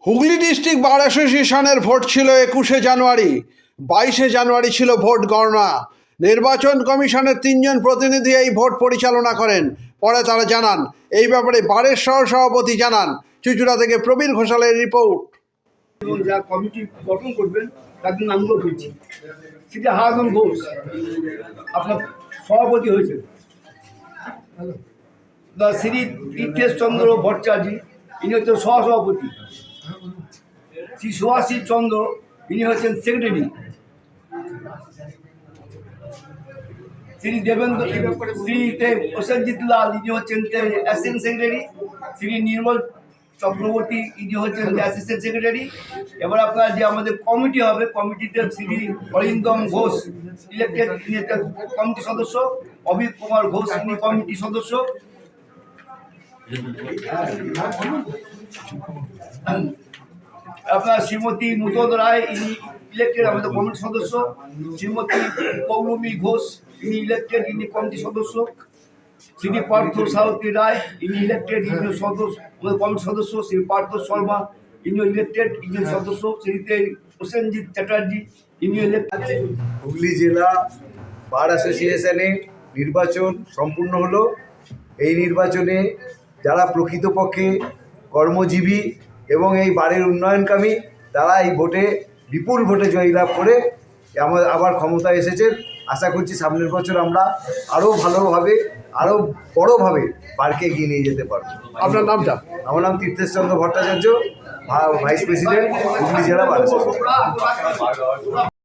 Hooghly district বার অ্যাসোসিয়েশনের vote ছিল 21শে জানুয়ারি। 22শে জানুয়ারি ছিল ভোট গণনা। নির্বাচন কমিশনের 3 জন প্রতিনিধি এই ভোট পরিচালনা করেন। পরে তারা জানান, এই ব্যাপারে বারের সহসভাপতি জানান। চুঁচুড়া থেকে প্রবীর ঘোষালের রিপোর্ট। এবং যা কমিটি গঠন করবেন তাদের নামগুলো বলছি। সেটা হারাধন ঘোষ আপনার সভাপতি হয়েছে। শ্রী তীর্থেশ চন্দ্র ভট্টাচার্য ইনি হচ্ছেন সহসভাপতি। শ্রী সুভাষিস চন্দ্র ইনি হচ্ছেন সেক্রেটারি। শ্রী দেবেন্দ্র শ্রী প্রসেনজিৎ লাল ইনি হচ্ছেন অ্যাসিস্ট্যান্ট সেক্রেটারি। শ্রী নির্মল চক্রবর্তী ইনি হচ্ছেন অ্যাসিস্ট্যান্ট সেক্রেটারি। এবার আপনার যে আমাদের কমিটি হবে, কমিটিতে শ্রী অরিন্দম ঘোষ ইলেক্টেড, ইনি একটা কমিটি সদস্য। অভিক কুমার ঘোষ ইনি কমিটি সদস্য। আপনার শ্রীমতী নূতন রায় ইনি ইলেক্টেড, আমাদের কমিটি সদস্য। শ্রীমতী পৌলমী ঘোষ ইনি ইলেক্টেড, ইনি কমিটি সদস্য। শ্রী পার্থ সারথী রায় ইনি ইলেক্টেড, ইনি সদস্য, আমাদের কমিটি সদস্য। শ্রী পার্থ শর্মা ইনি ইলেক্টেড, ইনি সদস্য। শ্রী প্রসেনজিৎ চ্যাটার্জি ইনি ইলেক্টেড। হুগলি জেলা বার অ্যাসোসিয়েশনে নির্বাচন সম্পূর্ণ হলো। এই নির্বাচনে যারা প্রকৃতপক্ষে কর্মজীবী এবং এই বারের উন্নয়নকামী, তারা এই ভোটে বিপুল ভোটে জয়লাভ করে আবার ক্ষমতায় এসেছেন। আশা করছি সামনের বছর আমরা আরও ভালোভাবে, আরও বড়োভাবে বারকে এগিয়ে নিয়ে যেতে পারবো। আপনার নামটা? আমার নাম তীর্থেশ চন্দ্র ভট্টাচার্য, ভাইস প্রেসিডেন্ট, হুগলি জেলা বার অ্যাসোসিয়েশন।